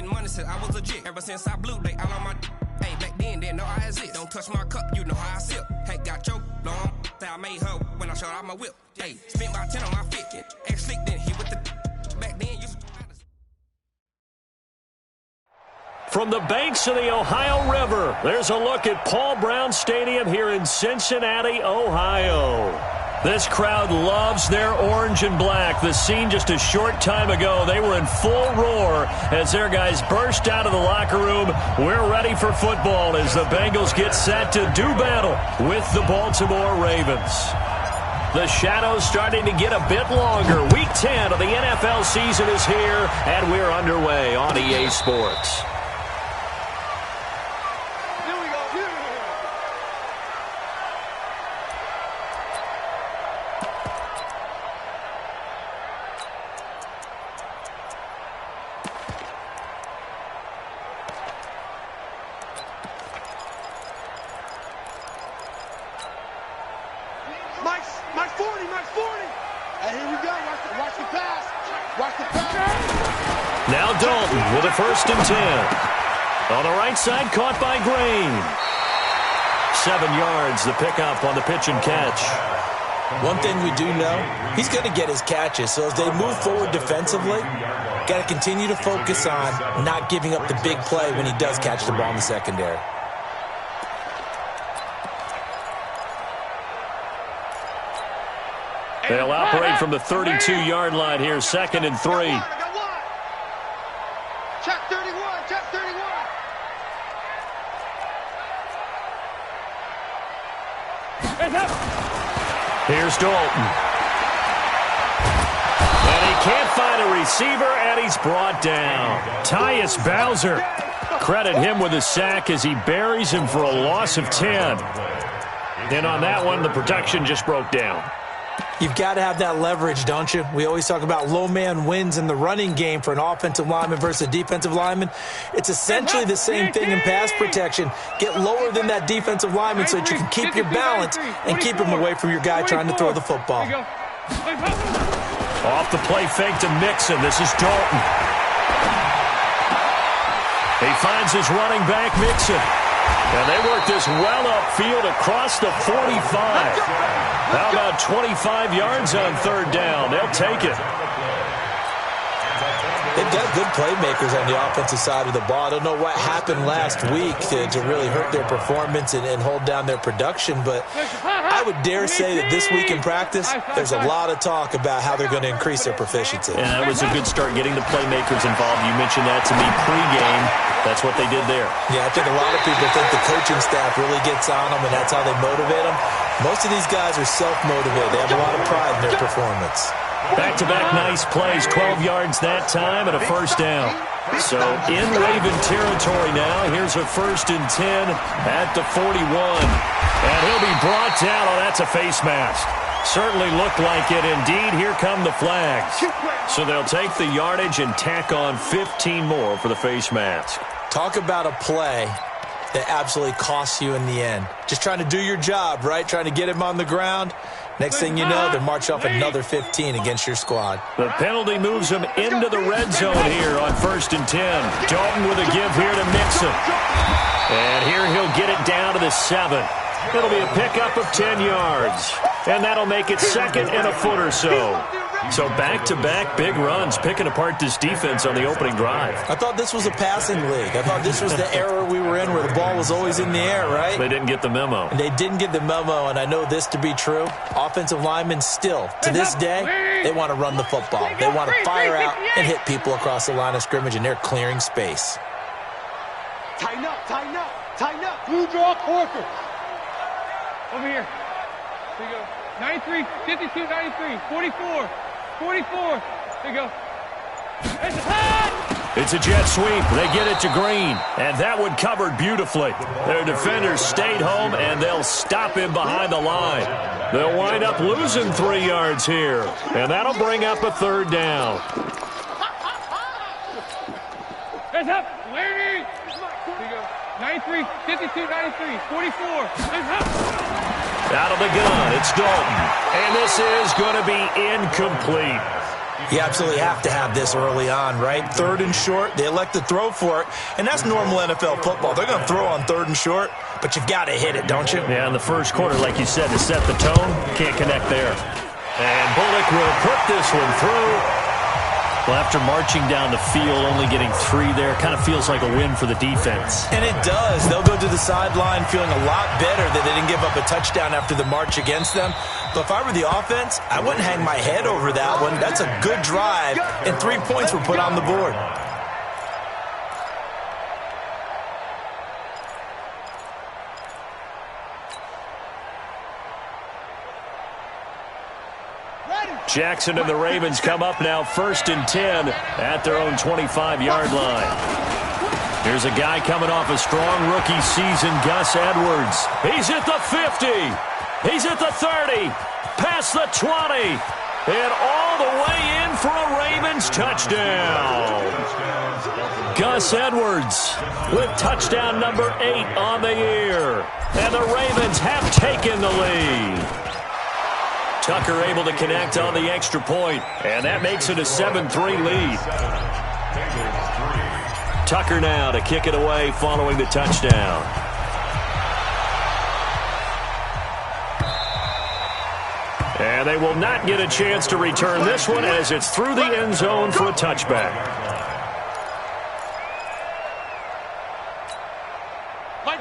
getting money since I was legit. Ever since I blew, they all on my hey, back then, didn't know I exist. Don't touch my cup, you know how I sip. Hey, got your long, say I made her when I showed out my whip. Hey, spent about 10 on my fit. Ex-slick, then hit with the back then, you. From the banks of the Ohio River, there's a look at Paul Brown Stadium here in Cincinnati, Ohio. This crowd loves their orange and black. The scene just a short time ago, they were in full roar as their guys burst out of the locker room. We're ready for football as the Bengals get set to do battle with the Baltimore Ravens. The shadows starting to get a bit longer. Week 10 of the NFL season is here, and we're underway on EA Sports. Now Dalton with a 1st and 10. On the right side, caught by Green. 7 yards, the pickup on the pitch and catch. One thing we do know, he's going to get his catches. So as they move forward defensively, got to continue to focus on not giving up the big play when he does catch the ball in the secondary. They'll operate from the 32-yard line here, 2nd and 3. Check 31, check 31. Here's Dalton. And he can't find a receiver, and he's brought down. Tyus Bowser. Credit him with a sack as he buries him for a loss of 10. And on that one, the protection just broke down. You've got to have that leverage, don't you? We always talk about low man wins in the running game for an offensive lineman versus a defensive lineman. It's essentially the same thing in pass protection. Get lower than that defensive lineman so that you can keep your balance and keep him away from your guy trying to throw the football. Off the play fake to Mixon. This is Dalton. He finds his running back, Mixon. And they work this well upfield across the 45. How about 25 yards on 3rd down? They'll take it. They've got good playmakers on the offensive side of the ball. I don't know what happened last week to really hurt their performance and hold down their production, but I would dare say that this week in practice, there's a lot of talk about how they're going to increase their proficiency. Yeah, it was a good start getting the playmakers involved. You mentioned that to me pregame. That's what they did there. Yeah, I think a lot of people think the coaching staff really gets on them, and that's how they motivate them. Most of these guys are self-motivated. They have a lot of pride in their performance. Back-to-back nice plays, 12 yards that time and a 1st down. So in Raven territory now, here's a 1st and 10 at the 41. And he'll be brought down. Oh, that's a face mask. Certainly looked like it. Indeed, here come the flags. So they'll take the yardage and tack on 15 more for the face mask. Talk about a play that absolutely costs you in the end. Just trying to do your job, right? Trying to get him on the ground. Next thing you know, they march off another 15 against your squad. The penalty moves him into the red zone here on 1st and 10. Dalton with a give here to Mixon. And here he'll get it down to the 7. It'll be a pickup of 10 yards. And that'll make it 2nd and a foot or so. So back-to-back big runs, picking apart this defense on the opening drive. I thought this was a passing league. I thought this was the era we were in where the ball was always in the air, right? They didn't get the memo. And they didn't get the memo, and I know this to be true. Offensive linemen still, to this day, they want to run the football. They want to fire out and hit people across the line of scrimmage, and they're clearing space. Tighten up, tighten up, tighten up. Blue draw quarter. Over here. Here you go. 93, 52, 93, 44. 44. There you go. It's a jet sweep. They get it to Green. And that one covered beautifully. Their defenders stayed home, and they'll stop him behind the line. They'll wind up losing 3 yards here. And that'll bring up a 3rd down. Heads up. Larry. There you go. 93, 52, 93, 44. Heads up. Out of the gun, it's Dalton. And this is going to be incomplete. You absolutely have to have this early on, right? 3rd and short, they elect to throw for it, and that's normal NFL football. They're going to throw on 3rd and short, but you've got to hit it, don't you? Yeah, in the first quarter, like you said, to set the tone, can't connect there. And Bullock will put this one through. Well, after marching down the field, only getting 3 there, kind of feels like a win for the defense. And it does. They'll go to the sideline feeling a lot better that they didn't give up a touchdown after the march against them. But if I were the offense, I wouldn't hang my head over that one. That's a good drive, and 3 points were put on the board. Jackson and the Ravens come up now 1st and 10 at their own 25-yard line. Here's a guy coming off a strong rookie season, Gus Edwards. He's at the 50. He's at the 30. Past the 20. And all the way in for a Ravens touchdown. Gus Edwards with touchdown number 8 on the year. And the Ravens have taken the lead. Tucker able to connect on the extra point, and that makes it a 7-3 lead. Tucker now to kick it away following the touchdown. And they will not get a chance to return this one as it's through the end zone for a touchback.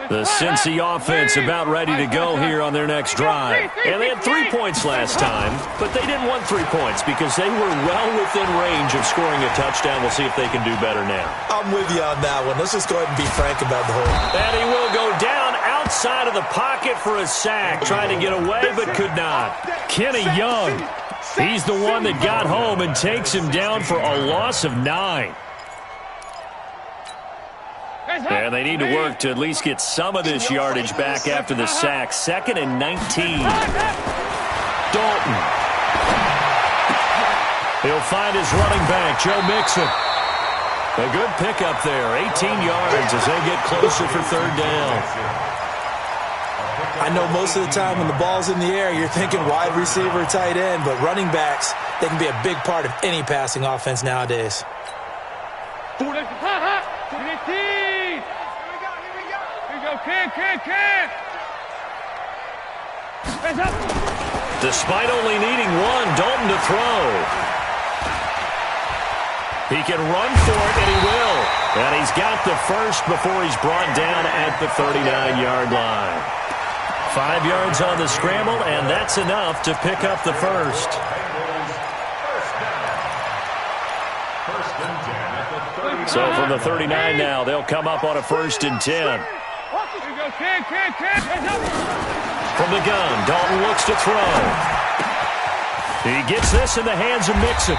The Cincy offense about ready to go here on their next drive. And they had 3 points last time, but they didn't want 3 points because they were well within range of scoring a touchdown. We'll see if they can do better now. I'm with you on that one. Let's just go ahead and be frank about the whole. And he will go down outside of the pocket for a sack, trying to get away but could not. Kenny Young, he's the one that got home and takes him down for a loss of 9. And they need to work to at least get some of this yardage back after the sack. 2nd and 19. Dalton. He'll find his running back, Joe Mixon. A good pickup there. 18 yards as they get closer for 3rd down. I know most of the time when the ball's in the air, you're thinking wide receiver, tight end, but running backs, they can be a big part of any passing offense nowadays. Despite only needing 1, Dalton to throw. He can run for it, and he will. And he's got the first before he's brought down at the 39-yard line. 5 yards on the scramble, and that's enough to pick up the first. So from the 39 now, they'll come up on a 1st and 10. From the gun, Dalton looks to throw. He gets this in the hands of Mixon.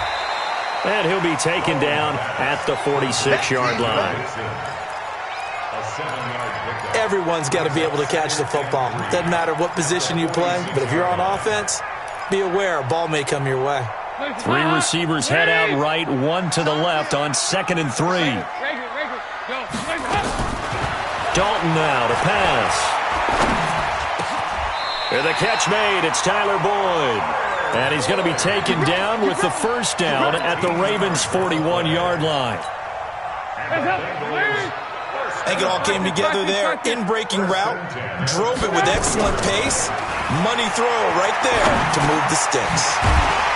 And he'll be taken down at the 46-yard line. Everyone's got to be able to catch the football. Doesn't matter what position you play, but if you're on offense, be aware a ball may come your way. 3 receivers head out right, 1 to the left on 2nd and 3. Dalton now to pass. And the catch made. It's Tyler Boyd. And he's going to be taken down with the first down at the Ravens' 41-yard line. I think it all came together there. In-breaking route, drove it with excellent pace. Money throw right there to move the sticks.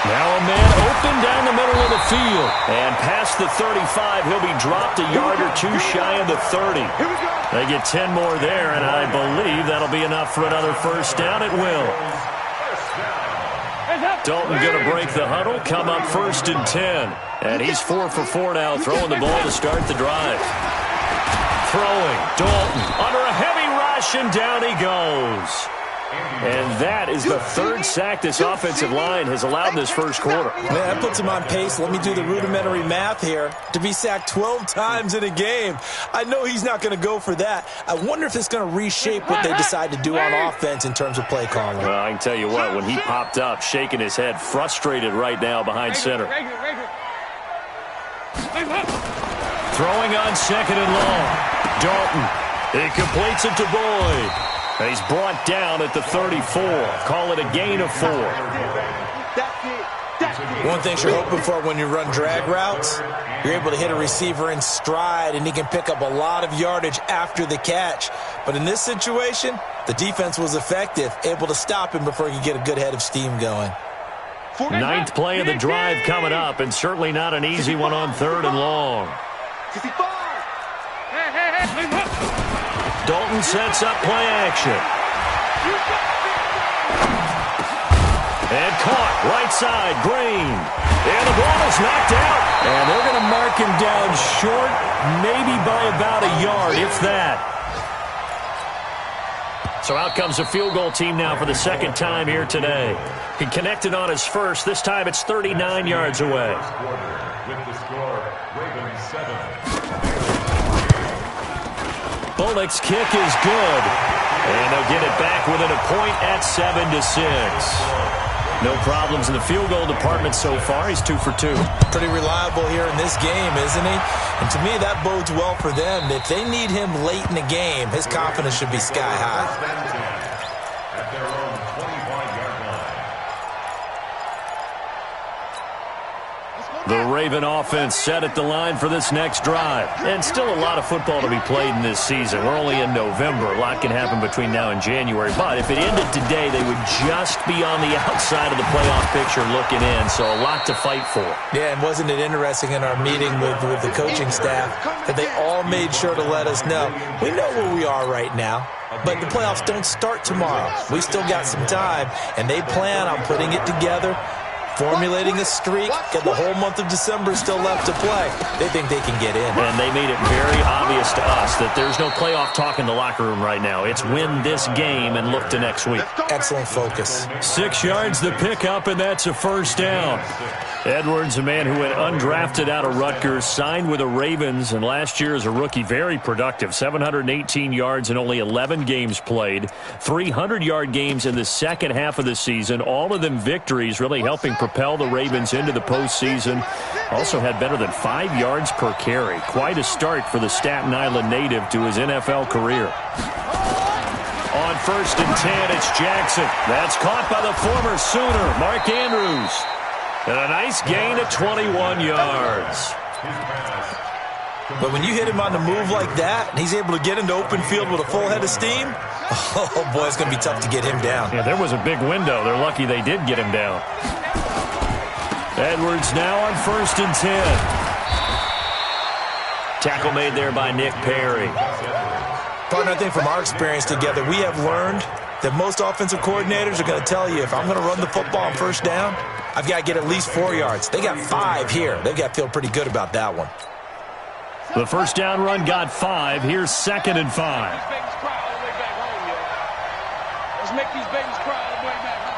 Now a man open down the middle of the field. And past the 35, he'll be dropped a yard or 2 shy of the 30. They get 10 more there, and I believe that'll be enough for another first down. It will. Dalton going to break the huddle, come up 1st and 10. And he's 4 for 4 now, throwing the ball to start the drive. Throwing, Dalton under a heavy rush, and down he goes. And that is the 3rd sack this offensive line has allowed this first quarter. Man, that puts him on pace. Let me do the rudimentary math here. To be sacked 12 times in a game, I know he's not going to go for that. I wonder if it's going to reshape what they decide to do on offense in terms of play calling. Well, I can tell you what, when he popped up, shaking his head, frustrated right now behind center. Throwing on 2nd and long. Dalton, he completes it to Boyd. He's brought down at the 34. Call it a gain of 4. One thing you're hoping for when you run drag routes, you're able to hit a receiver in stride, and he can pick up a lot of yardage after the catch. But in this situation, the defense was effective, able to stop him before he could get a good head of steam going. Ninth play of the drive coming up, and certainly not an easy one on 3rd and long. Dalton sets up play action. And caught, right side, Green. And the ball is knocked out. And they're going to mark him down short, maybe by about a yard, if that. So out comes the field goal team now for the second time here today. He connected on his first. This time it's 39 yards away. With the score, Ravens 7. Bullock's kick is good. And they'll get it back within a point at 7-6. No problems in the field goal department so far. He's 2 for 2. Pretty reliable here in this game, isn't he? And to me, that bodes well for them. If they need him late in the game, his confidence should be sky high. At their own 25-yard line. The Raven offense set at the line for this next drive. And still a lot of football to be played in this season. We're only in November. A lot can happen between now and January. But if it ended today, they would just be on the outside of the playoff picture looking in. So a lot to fight for. Yeah, and wasn't it interesting in our meeting with the coaching staff that they all made sure to let us know, we know where we are right now, but the playoffs don't start tomorrow. We still got some time, and they plan on putting it together, formulating a streak, and the whole month of December is still left to play. They think they can get in. And they made it very obvious to us that there's no playoff talk in the locker room right now. It's win this game and look to next week. Excellent focus. 6 yards the pickup, and that's a first down. Edwards, a man who went undrafted out of Rutgers, signed with the Ravens, and last year as a rookie, very productive. 718 yards in only 11 games played. 300-yard games in the second half of the season. All of them victories, really helping propel the Ravens into the postseason. Also had better than 5 yards per carry. Quite a start for the Staten Island native to his NFL career. On 1st and 10, it's Jackson. That's caught by the former Sooner, Mark Andrews. And a nice gain of 21 yards. But when you hit him on the move like that, and he's able to get into open field with a full head of steam, oh boy, it's going to be tough to get him down. Yeah, there was a big window. They're lucky they did get him down. Edwards now on 1st and 10. Tackle made there by Nick Perry. Partner, I think from our experience together, we have learned that most offensive coordinators are going to tell you, if I'm going to run the football on 1st down, I've got to get at least 4 yards. They got 5 here. They've got to feel pretty good about that one. The 1st down run got 5. Here's 2nd and 5. Let's make these babies cry all the way back.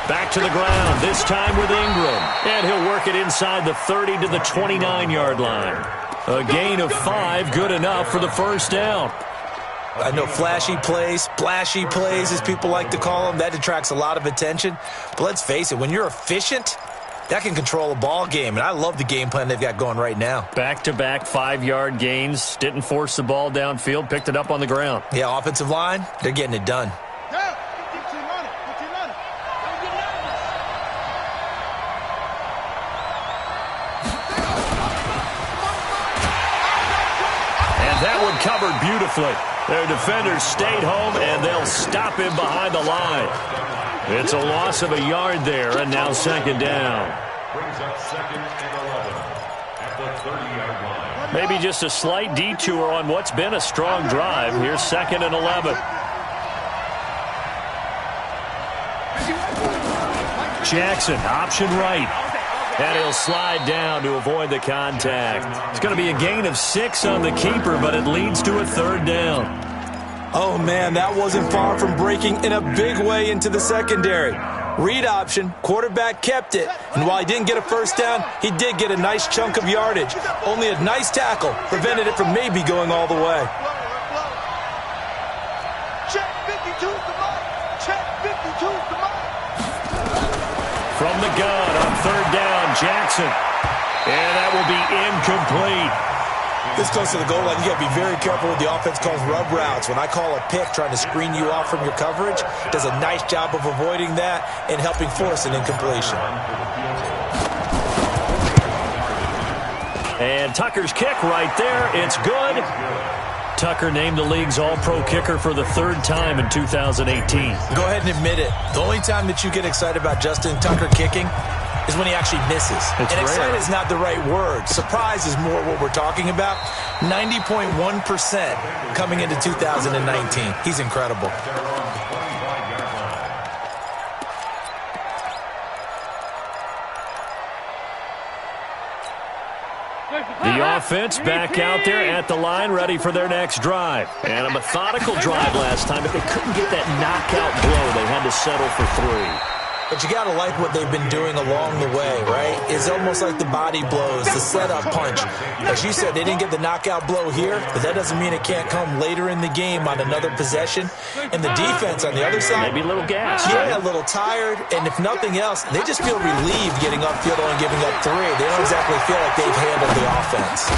Back to the ground, this time with Ingram. And he'll work it inside the 30 to the 29-yard line. A gain of 5, good enough for the 1st down. I know flashy plays, splashy plays, as people like to call them, that attracts a lot of attention. But let's face it, when you're efficient, that can control a ball game. And I love the game plan they've got going right now. Back-to-back 5-yard gains. Didn't force the ball downfield. Picked it up on the ground. Yeah, offensive line, they're getting it done. And that one covered beautifully. Their defenders stayed home, and they'll stop him behind the line. It's a loss of a yard there, and now 2nd down. Brings up 2nd and 11 at the 30-yard line. Maybe just a slight detour on what's been a strong drive. Here's 2nd and 11. Jackson, option right. And he'll slide down to avoid the contact. It's going to be a gain of 6 on the keeper, but it leads to a 3rd down. Oh, man, that wasn't far from breaking in a big way into the secondary. Read option, quarterback kept it, and while he didn't get a 1st down, he did get a nice chunk of yardage. Only a nice tackle prevented it from maybe going all the way. Check 52's the mark. Check 52's the mark. From the gun on 3rd down, Jackson. And that will be incomplete. This close to the goal line, you got to be very careful with the offense calls rub routes. When I call a pick trying to screen you off from your coverage, does a nice job of avoiding that and helping force an incompletion. And Tucker's kick right there. It's good. Tucker named the league's all-pro kicker for the third time in 2018. Go ahead and admit it. The only time that you get excited about Justin Tucker kicking is when he actually misses. It's and rare. excited is not the right word. Surprise is more what we're talking about. 90.1% coming into 2019. He's incredible. The offense back out there at the line, ready for their next drive. And a methodical drive last time, but they couldn't get that knockout blow. They had to settle for 3. But you got to like what they've been doing along the way, right? It's almost like the body blows, the setup punch. As you said, they didn't get the knockout blow here, but that doesn't mean it can't come later in the game on another possession. And the defense on the other side, maybe a little gas. Yeah, right? A little tired. And if nothing else, they just feel relieved getting upfield and giving up 3. They don't exactly feel like they've handled the offense.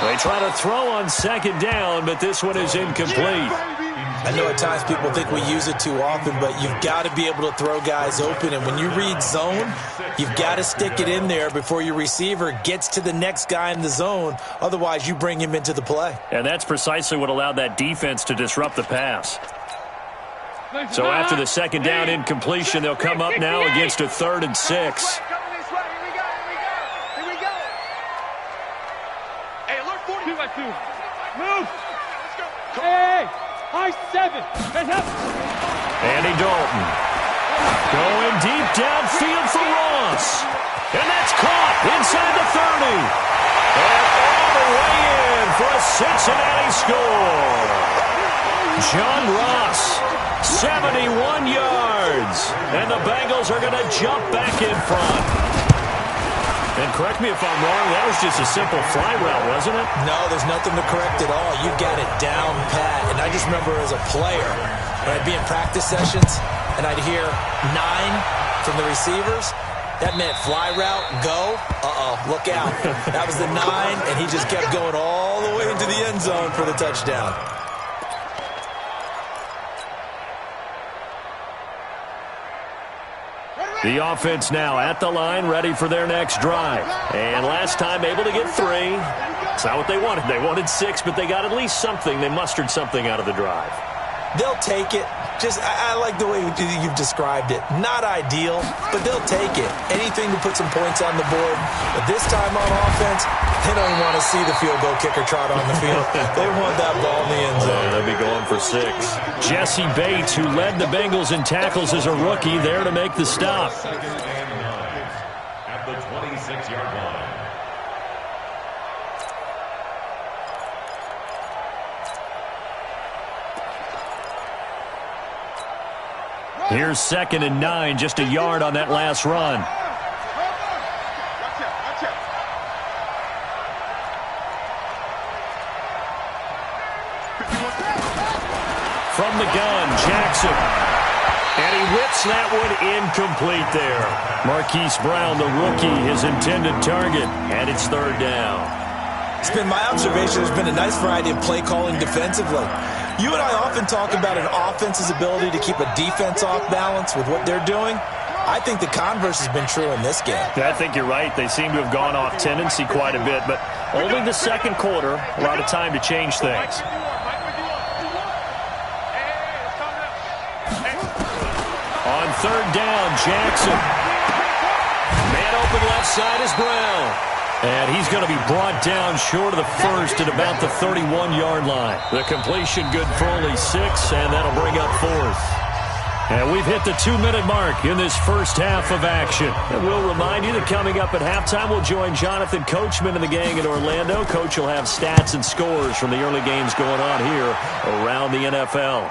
They try to throw on second down, but this one is incomplete. I know at times people think we use it too often, but you've got to be able to throw guys open. And when you read zone, you've got to stick it in there before your receiver gets to the next guy in the zone. Otherwise, you bring him into the play. And that's precisely what allowed that defense to disrupt the pass. So after the second down incompletion, they'll come up now against a 3rd and 6. Move! Hey! High 7! Andy Dalton going deep downfield for Ross. And that's caught inside the 30. And all the way in for a Cincinnati score. John Ross, 71 yards. And the Bengals are going to jump back in front. And correct me if I'm wrong, that was just a simple fly route, wasn't it? No, there's nothing to correct at all. You got it down pat. And I just remember as a player, when I'd be in practice sessions and I'd hear 9 from the receivers, that meant fly route, go, look out. That was the 9, and he just kept going all the way into the end zone for the touchdown. The offense now at the line, ready for their next drive. And last time able to get 3. It's not what they wanted. They wanted 6, but they got at least something. They mustered something out of the drive. They'll take it. I like the way you've described it. Not ideal, but they'll take it. Anything to put some points on the board. But this time on offense, they don't want to see the field goal kicker trot on the field. They want that ball in the end zone. They'll be going for 6. Jesse Bates, who led the Bengals in tackles as a rookie, there to make the stop. At the 26-yard line. Here's 2nd and 9, just a yard on that last run. From the gun, Jackson. And he whips that one incomplete there. Marquise Brown, the rookie, his intended target, and it's 3rd down. It's been my observation there's been a nice variety of play calling defensively. You and I often talk about an offense's ability to keep a defense off balance with what they're doing. I think the converse has been true in this game. I think you're right. They seem to have gone off tendency quite a bit, but only the second quarter, a lot of time to change things. On 3rd down, Jackson. Man open left side is Brown. And he's going to be brought down short of the first at about the 31-yard line. The completion good for only 6, and that'll bring up 4th. And we've hit the 2-minute mark in this first half of action. And we'll remind you that coming up at halftime, we'll join Jonathan Coachman and the gang in Orlando. Coach will have stats and scores from the early games going on here around the NFL.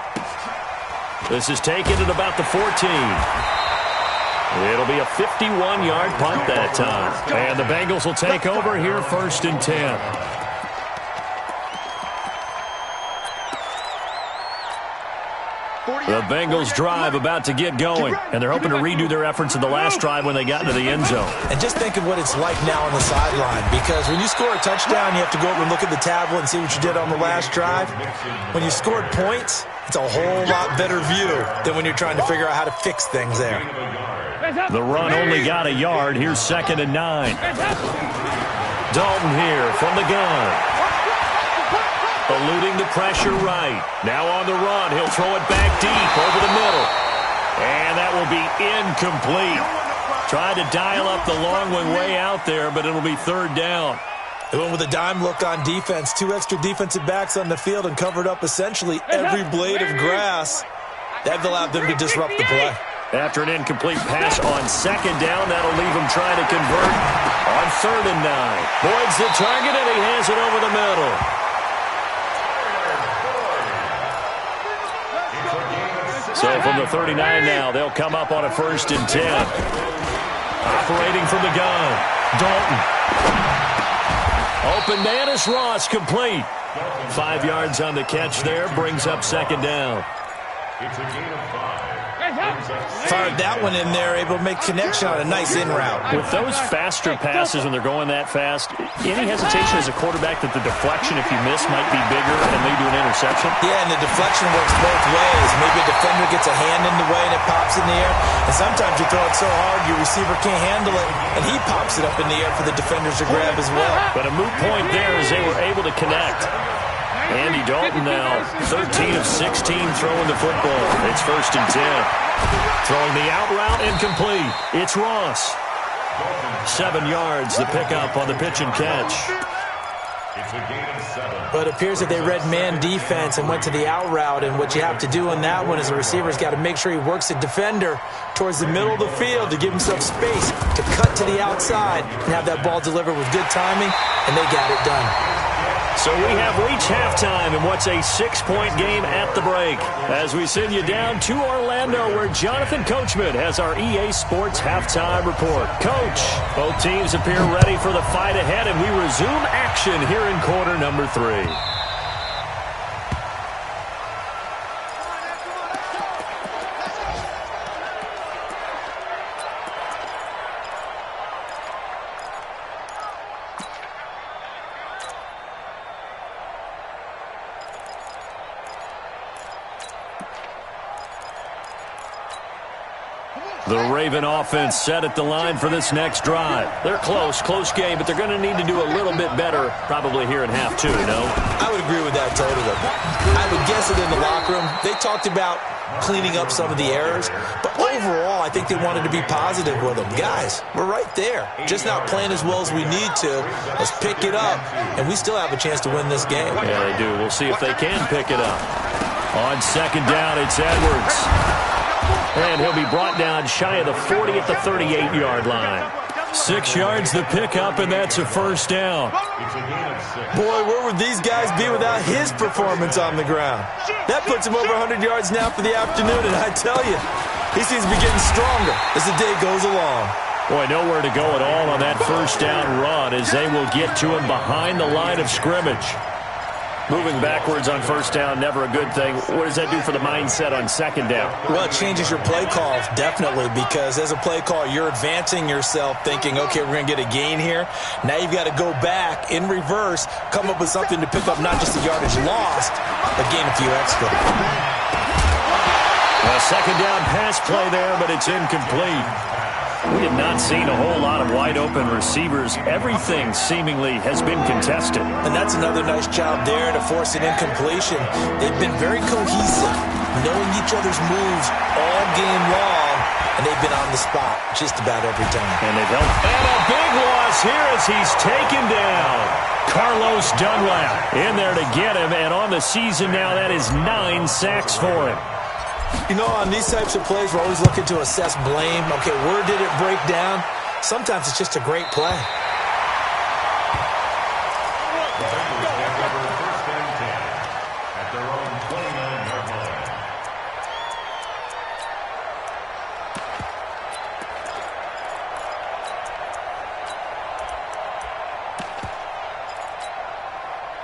This is taken at about the 14. It'll be a 51-yard punt that time. And the Bengals will take over here 1st and 10. The Bengals drive about to get going, and they're hoping to redo their efforts in the last drive when they got into the end zone. And just think of what it's like now on the sideline, because when you score a touchdown, you have to go over and look at the tablet and see what you did on the last drive. When you scored points, it's a whole lot better view than when you're trying to figure out how to fix things there. The run only got a yard. Here's 2nd and 9. Dalton here from the gun. Eluding the pressure right. Now on the run. He'll throw it back deep over the middle. And that will be incomplete. Tried to dial up the long one way out there, but it'll be 3rd down. They went with a dime look on defense. 2 extra defensive backs on the field and covered up essentially every blade of grass. That allowed them to disrupt the play. After an incomplete pass on 2nd down, that'll leave him trying to convert on 3rd and 9. Boyd's the target, and he hands it over the middle. So from the 39 now, they'll come up on a 1st and 10. Operating from the gun, Dalton. Open man is Ross, complete. 5 yards on the catch there, brings up 2nd down. It's a gain of 5. Fired that one in there, able to make connection on a nice in route. With those faster passes when they're going that fast, any hesitation as a quarterback that the deflection, if you miss, might be bigger and lead to an interception? Yeah, and the deflection works both ways. Maybe a defender gets a hand in the way and it pops in the air. And sometimes you throw it so hard your receiver can't handle it, and he pops it up in the air for the defenders to grab as well. But a moot point there as they were able to connect. Andy Dalton now, 13 of 16 throwing the football. It's 1st and 10. Throwing the out route incomplete. It's Ross. 7 yards, the pickup on the pitch and catch. It's a gain of 7. But it appears that they read man defense and went to the out route, and what you have to do in that one is the receiver's got to make sure he works the defender towards the middle of the field to give himself space to cut to the outside and have that ball delivered with good timing, and they got it done. So we have reached halftime in what's a 6-point game at the break. As we send you down to Orlando, where Jonathan Coachman has our EA Sports halftime report. Coach, both teams appear ready for the fight ahead, and we resume action here in quarter number 3. The Raven offense set at the line for this next drive. They're close game, but they're going to need to do a little bit better probably here in half 2, no? I would agree with that totally. I would guess it in the locker room. They talked about cleaning up some of the errors, but overall, I think they wanted to be positive with them. Guys, we're right there. Just not playing as well as we need to. Let's pick it up, and we still have a chance to win this game. Yeah, they do. We'll see if they can pick it up. On 2nd down, it's Edwards. And he'll be brought down shy of the 40 at the 38-yard line. 6 yards the pickup, and that's a 1st down. Boy, where would these guys be without his performance on the ground? That puts him over 100 yards now for the afternoon, and I tell you, he seems to be getting stronger as the day goes along. Boy, nowhere to go at all on that 1st down run as they will get to him behind the line of scrimmage. Moving backwards on 1st down, never a good thing. What does that do for the mindset on 2nd down? Well, it changes your play call, definitely, because as a play call, you're advancing yourself thinking, okay, we're going to get a gain here. Now you've got to go back in reverse, come up with something to pick up not just the yardage lost, but gain a few extra. A 2nd down pass play there, but it's incomplete. We have not seen a whole lot of wide-open receivers. Everything seemingly has been contested. And that's another nice job there to force an incompletion. They've been very cohesive, knowing each other's moves all game long, and they've been on the spot just about every time. And they've helped. And a big loss here as he's taken down. Carlos Dunlap in there to get him, and on the season now, that is 9 sacks for him. You know, on these types of plays, we're always looking to assess blame. Okay, where did it break down? Sometimes it's just a great play.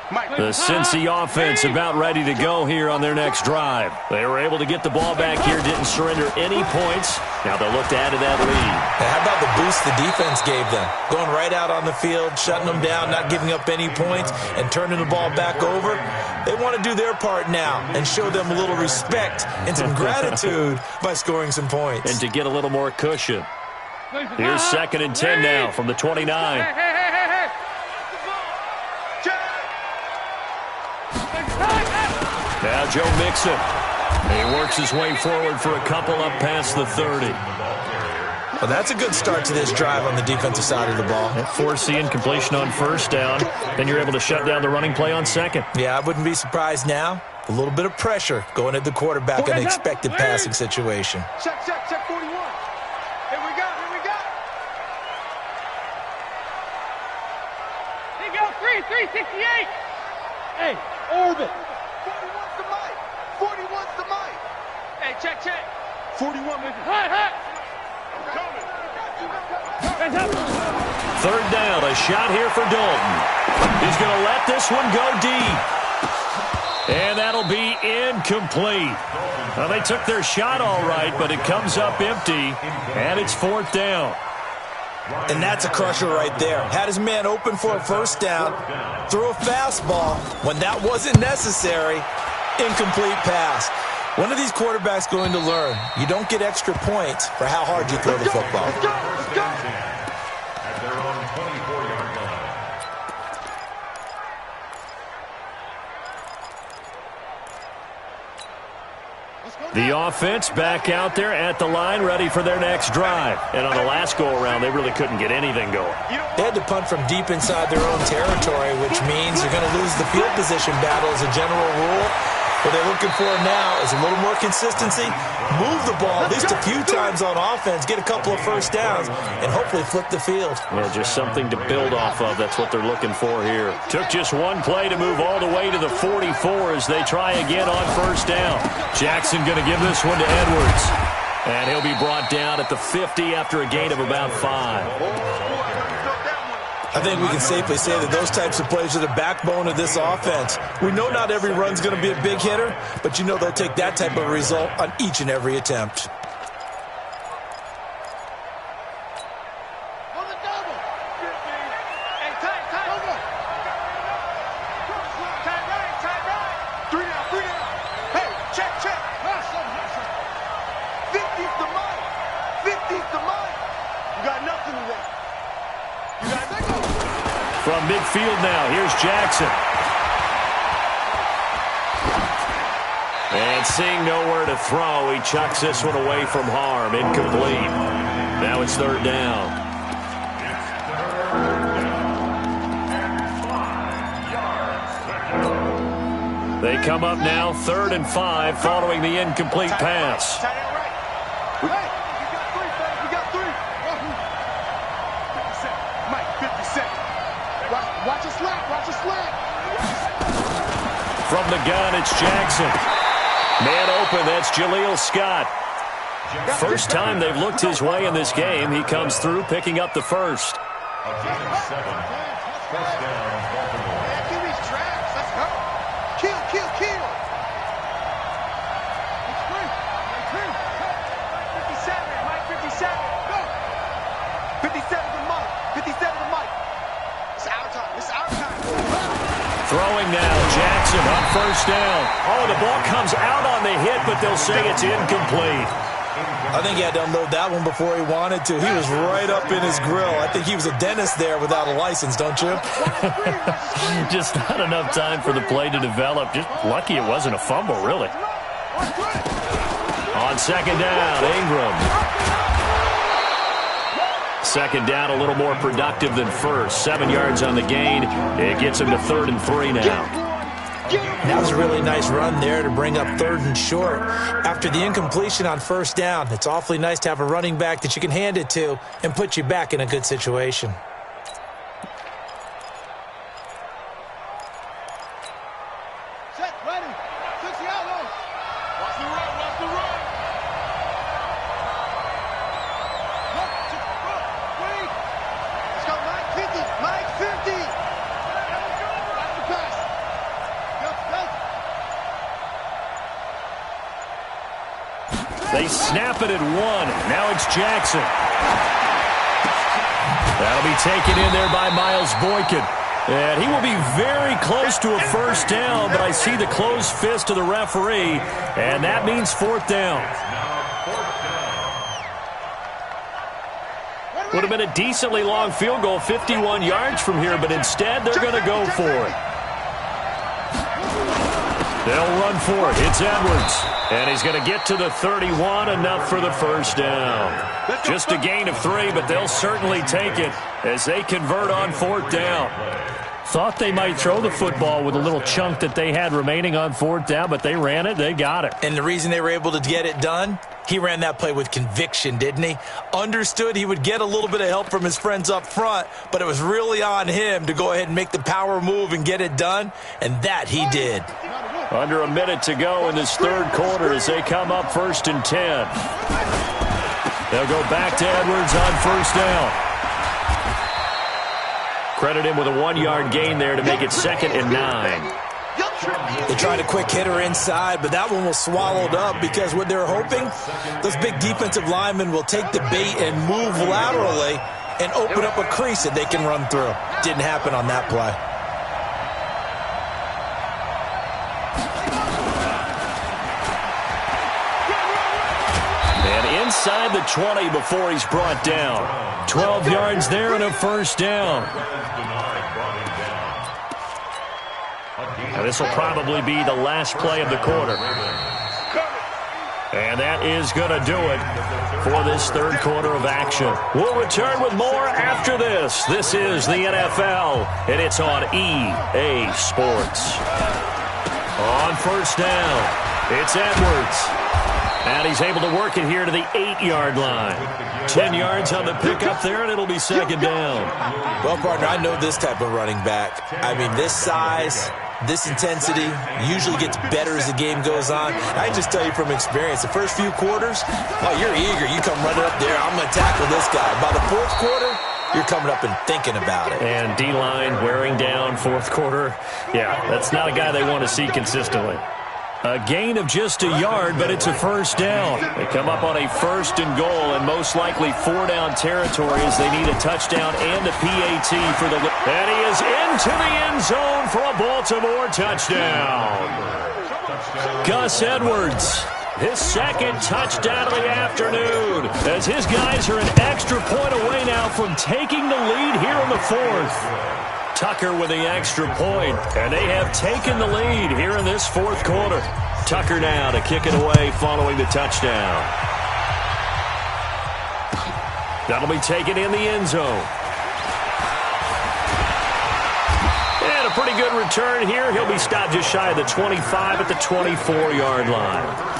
The Cincy offense about ready to go here on their next drive. They were able to get the ball back here, didn't surrender any points. Now they'll look to add to that lead. Now, how about the boost the defense gave them? Going right out on the field, shutting them down, not giving up any points, and turning the ball back over. They want to do their part now and show them a little respect and some gratitude by scoring some points. And to get a little more cushion. Here's 2nd and 10 now from the 29. Now Joe Mixon. He works his way forward for a couple up past the 30. Well, that's a good start to this drive on the defensive side of the ball. Force the incompletion on 1st down. Then you're able to shut down the running play on 2nd. Yeah, I wouldn't be surprised now. A little bit of pressure going at the quarterback in an expected passing situation. Check 41. Here we go. Here we go, 368. Hey, orbit. 41's the mic. 41's the mic. Hey, check. 41 moving. Hut. 3rd down, a shot here for Dalton. He's going to let this one go deep. And that'll be incomplete. Well, they took their shot all right, but it comes up empty, and it's 4th down. And that's a crusher right there. Had his man open for a 1st down, threw a fastball when that wasn't necessary, incomplete pass. One of these quarterbacks going to learn, you don't get extra points for how hard you throw the football. At their own 24-yard line. The offense back out there at the line, ready for their next drive. And on the last go-around, they really couldn't get anything going. They had to punt from deep inside their own territory, which means you're going to lose the field position battle as a general rule. What they're looking for now is a little more consistency, move the ball at least a few times on offense, get a couple of 1st downs, and hopefully flip the field. Well, just something to build off of. That's what they're looking for here. Took just one play to move all the way to the 44 as they try again on 1st down. Jackson going to give this one to Edwards. And he'll be brought down at the 50 after a gain of about 5. I think we can safely say that those types of plays are the backbone of this offense. We know not every run's going to be a big hitter, but you know they'll take that type of result on each and every attempt. On the double. Hey, tight. Tight right. 3 down. Hey, check. 50's the mic. 50's the mic. You got nothing to that. You got nothing. From midfield now, here's Jackson. And seeing nowhere to throw, he chucks this one away from harm. Incomplete. Now it's 3rd down. They come up now 3rd and 5 following the incomplete pass. Tight end right. Hey, you got 3, 50 Mike, 50 seconds. Watch your slack. From the gun, it's Jackson. Man open, that's Jaleel Scott. First time they've looked his way in this game. He comes through, picking up the 1st. A gain of 7. 1st down, Baltimore. Kill these traps. Let's go. Kill. It's free. 57, Mike, 57. Go. 57 to Mike. 57 to Mike. It's our time. Throwing now, Jackson on 1st down. Oh, the ball comes out on the hit, but they'll say it's incomplete. I think he had to unload that one before he wanted to. He was right up in his grill. I think he was a dentist there without a license, don't you? Just not enough time for the play to develop. Just lucky it wasn't a fumble, really. On 2nd down, Ingram. 2nd down, a little more productive than 1st. 7 yards on the gain. It gets him to 3rd and 3 now. That was a really nice run there to bring up 3rd and short. After the incompletion on 1st down, it's awfully nice to have a running back that you can hand it to and put you back in a good situation. Set, ready. 60 out low. Watch the run. Let's go, Mike 50. Watch the pass. They snap it at 1. Now it's Jackson. That'll be taken in there by Miles Boykin. And he will be very close to a first down, but I see the closed fist of the referee, and that means 4th down. Would have been a decently long field goal, 51 yards from here, but instead they're going to go for it. They'll run for it. It's Edwards. And he's going to get to the 31, enough for the first down. Just a gain of 3, but they'll certainly take it as they convert on 4th down. Thought they might throw the football with a little chunk that they had remaining on 4th down, but they ran it, they got it. And the reason they were able to get it done, he ran that play with conviction, didn't he? Understood he would get a little bit of help from his friends up front, but it was really on him to go ahead and make the power move and get it done, and that he did. Under a minute to go in this 3rd quarter as they come up 1st and 10. They'll go back to Edwards on 1st down. Credit him with a 1-yard gain there to make it 2nd and 9. They tried a quick hitter inside, but that one was swallowed up because what they're hoping, those big defensive linemen will take the bait and move laterally and open up a crease that they can run through. Didn't happen on that play. And inside the 20 before he's brought down. 12 yards there and a first down. Now this will probably be the last play of the quarter. And that is going to do it for this 3rd quarter of action. We'll return with more after this. This is the NFL, and it's on EA Sports. On first down, it's Edwards. And he's able to work it here to the 8-yard line. 10 yards on the pickup there, and it'll be 2nd down. Well, partner, I know this type of running back. I mean, this size, this intensity usually gets better as the game goes on. I can just tell you from experience, the first few quarters, oh, you're eager. You come running up there, I'm going to tackle this guy. By the 4th quarter, you're coming up and thinking about it. And D-line wearing down 4th quarter. Yeah, that's not a guy they want to see consistently. A gain of just a yard, but it's a first down. They come up on a 1st and goal, and most likely 4-down territory as they need a touchdown and a PAT for the... And he is into the end zone for a Baltimore touchdown. Gus Edwards, his 2nd touchdown of the afternoon, as his guys are an extra point away now from taking the lead here in the 4th. Tucker with the extra point, and they have taken the lead here in this 4th quarter. Tucker now to kick it away following the touchdown. That'll be taken in the end zone. And a pretty good return here. He'll be stopped just shy of the 25 at the 24-yard line.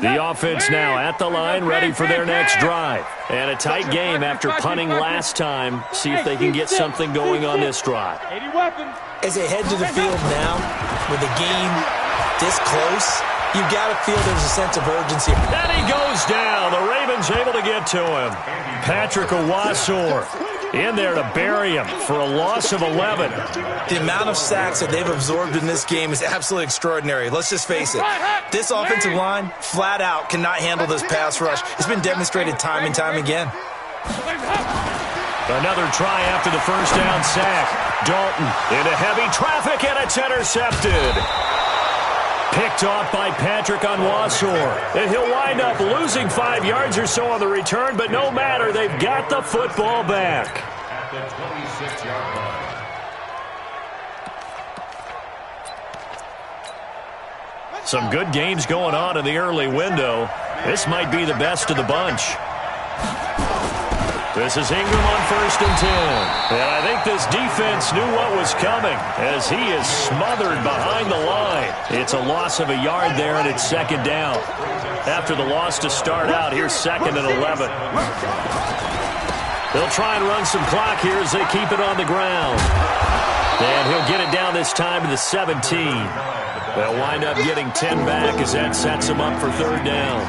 The offense now at the line, ready for their next drive. And a tight game after punting last time. See if they can get something going on this drive. As they head to the field now, with the game this close, you've got to feel there's a sense of urgency. And he goes down. The Ravens able to get to him. Patrick Owasor in there to bury him for a loss of 11. The amount of sacks that they've absorbed in this game is absolutely extraordinary. Let's just face it. This offensive line, flat out, cannot handle this pass rush. It's been demonstrated time and time again. Another try after the first down sack. Dalton into heavy traffic, and it's intercepted. Picked off by Patrick Onwuasor. And he'll wind up losing 5 yards or so on the return, but no matter, they've got the football back. At the 26-yard line. Some good games going on in the early window. This might be the best of the bunch. This is Ingram on 1st and 10. And I think this defense knew what was coming as he is smothered behind the line. It's a loss of a yard there, and it's 2nd down. After the loss to start out, here's 2nd and 11. They'll try and run some clock here as they keep it on the ground. And he'll get it down this time to the 17. They'll wind up getting 10 back as that sets them up for third down.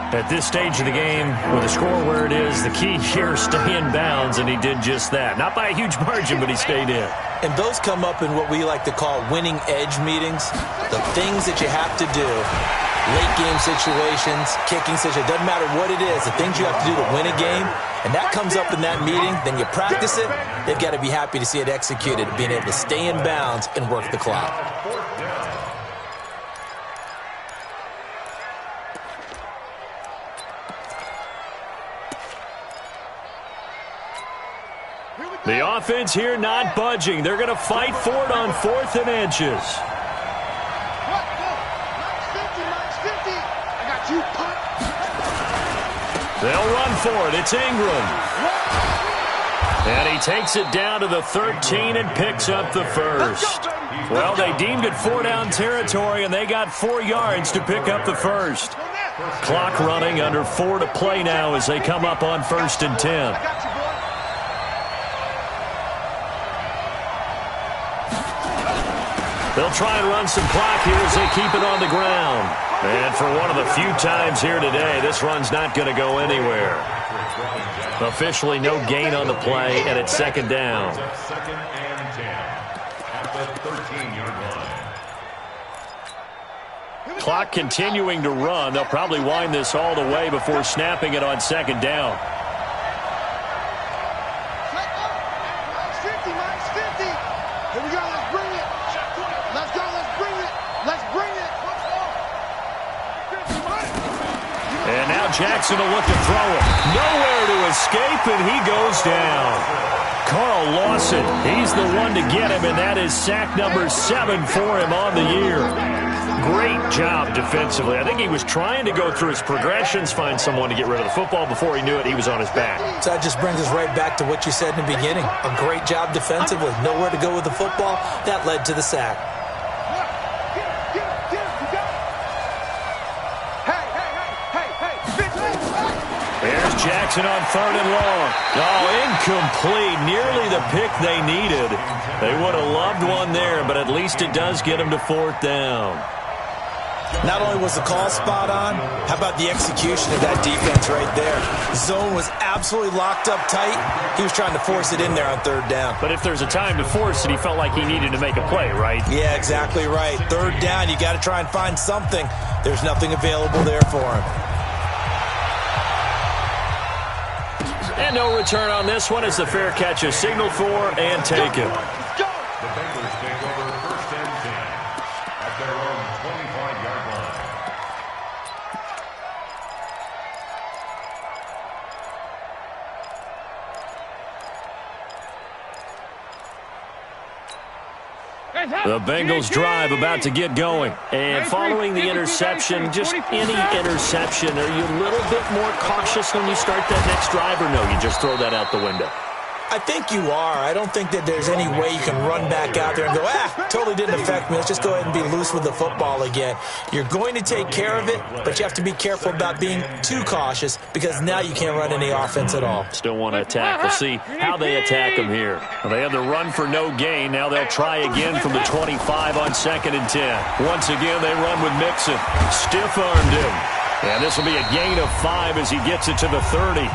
At this stage of the game, with the score where it is, the key here is stay in bounds, and he did just that. Not by a huge margin, but he stayed in. And those come up in what we like to call winning edge meetings. The things that you have to do, late game situations, kicking situations, doesn't matter what it is, the things you have to do to win a game, and that comes up in that meeting, then you practice it, they've got to be happy to see it executed, being able to stay in bounds and work the clock. The offense here not budging. They're going to fight for it on 4th and inches. They'll run for it. It's Ingram. And he takes it down to the 13 and picks up the first. Well, they deemed it 4-down territory, and they got 4 yards to pick up the first. Clock running, under 4 to play now as they come up on 1st and 10. They'll try and run some clock here as they keep it on the ground. And for one of the few times here today, this run's not going to go anywhere. Officially no gain on the play, and it's 2nd down. 2nd and 10 at the 13-yard line. Clock continuing to run. They'll probably wind this all the way before snapping it on 2nd down. Here we go, let's bring it. Let's go, let's bring it. Let's bring it. And now Jackson will look to throw it. Nowhere to escape, and he goes down. Carl Lawson, he's the one to get him, and that is sack number 7 for him on the year. Great job defensively. I think he was trying to go through his progressions, find someone to get rid of the football. Before he knew it, he was on his back. So that just brings us right back to what you said in the beginning. A great job defensively. Nowhere to go with the football. That led to the sack. There's Jackson on 3rd and long. Oh, incomplete. Nearly the pick they needed. They would have loved one there, but at least it does get them to 4th down. Not only was the call spot on, how about the execution of that defense right there? Zone was absolutely locked up tight. He was trying to force it in there on 3rd down. But if there's a time to force it, he felt like he needed to make a play, right? Yeah, exactly right. 3rd down, you got to try and find something. There's nothing available there for him. And no return on this one as the fair catch is signaled for and taken. The Bengals take over 1st and 10 at their own 25-yard line. The Bengals drive about to get going. And following the interception, just any interception, are you a little bit more cautious when you start that next drive, or no, you just throw that out the window? I think you are. I don't think that there's any way you can run back out there and go, totally didn't affect me. Let's just go ahead and be loose with the football again. You're going to take care of it, but you have to be careful about being too cautious because now you can't run any offense at all. Still want to attack. We'll see how they attack them here. Well, they had the run for no gain. Now they'll try again from the 25 on 2nd and 10. Once again, they run with Mixon. Stiff-armed him. And this will be a gain of 5 as he gets it to the 30.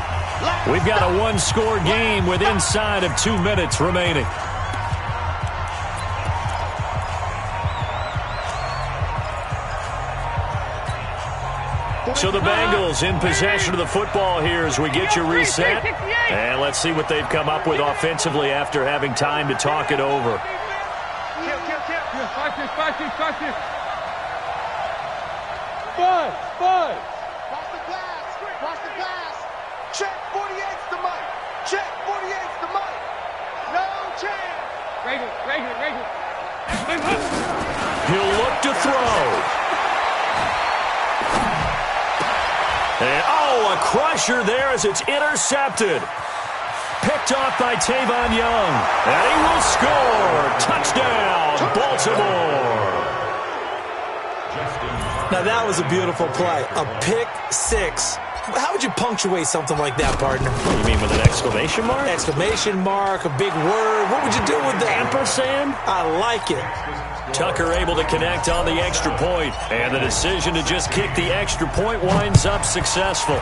We've got a one-score game with inside of 2 minutes remaining. So the Bengals in possession of the football here as we get you reset. And let's see what they've come up with offensively after having time to talk it over. Bud. Cross the pass. Check 48's the mic. Check 48's the mic. No chance. Regular. He'll look to throw. And, a crusher there as it's intercepted. Picked off by Tavon Young. And he will score. Touchdown, Baltimore. Now that was a beautiful play. A pick 6 How would you punctuate something like that, partner? You mean with an exclamation mark? Exclamation mark, a big word. What would you do with that? Ampersand? I like it. Tucker able to connect on the extra point, and the decision to just kick the extra point winds up successful.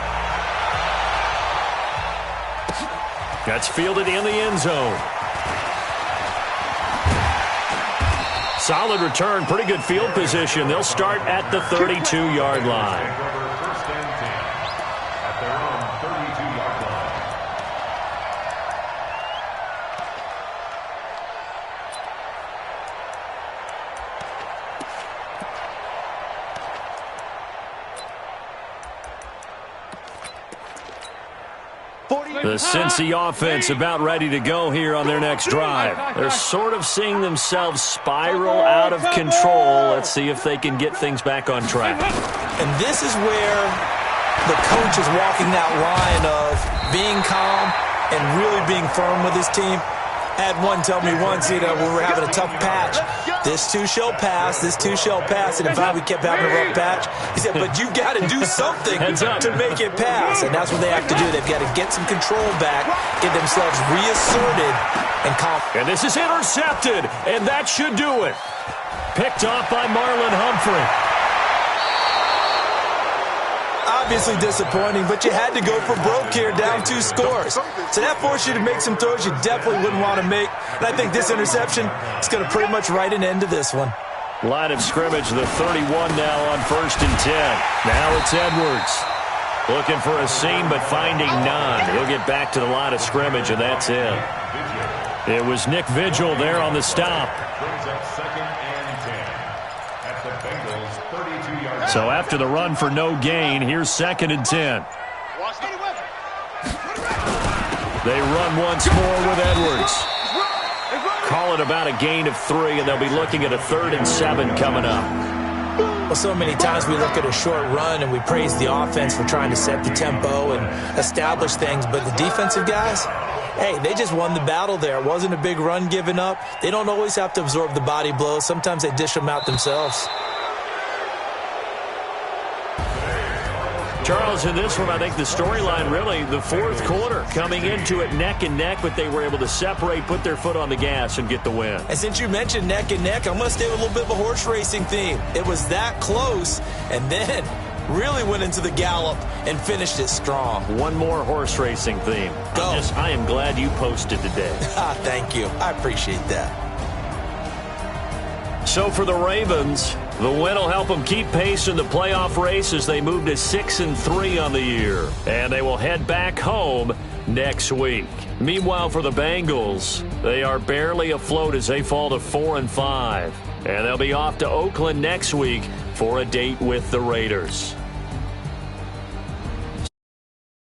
That's fielded in the end zone. Solid return, pretty good field position. They'll start at the 32-yard line. First and 10 at their own 32-yard line. The Cincy offense about ready to go here on their next drive. They're sort of seeing themselves spiral out of control. Let's see if they can get things back on track. And this is where the coach is walking that line of being calm and really being firm with his team. I had one tell me once, when we were having a tough patch, this too shall pass, this too shall pass. And in fact, we kept having a rough patch. He said, but you got to do something to make it pass. And that's what they have to do. They've got to get some control back, get themselves reasserted, and calm. And this is intercepted, and that should do it. Picked off by Marlon Humphrey. Obviously disappointing, but you had to go for broke here, down 2 scores. So that forced you to make some throws you definitely wouldn't want to make. And I think this interception is going to pretty much write an end to this one. Line of scrimmage, the 31 now on 1st and 10. Now it's Edwards. Looking for a seam, but finding none. He'll get back to the line of scrimmage, and that's it. It was Nick Vigil there on the stop. Brings up 2nd and 10 at the Bengals' 32-yard line. So after the run for no gain, here's 2nd and 10. They run once more with Edwards. Call it about a gain of 3, and they'll be looking at a 3rd and 7 coming up. Well, so many times we look at a short run and we praise the offense for trying to set the tempo and establish things, but the defensive guys, hey, they just won the battle there. It wasn't a big run given up. They don't always have to absorb the body blows. Sometimes they dish them out themselves. Charles, in this one, I think the storyline really, the 4th quarter, coming into it neck and neck, but they were able to separate, put their foot on the gas, and get the win. And since you mentioned neck and neck, I'm going to stay with a little bit of a horse racing theme. It was that close, and then really went into the gallop and finished it strong. One more horse racing theme. Go. I am glad you posted today. Thank you. I appreciate that. So for the Ravens, the win will help them keep pace in the playoff race as they move to 6-3 on the year. And they will head back home next week. Meanwhile, for the Bengals, they are barely afloat as they fall to 4-5. And they'll be off to Oakland next week for a date with the Raiders.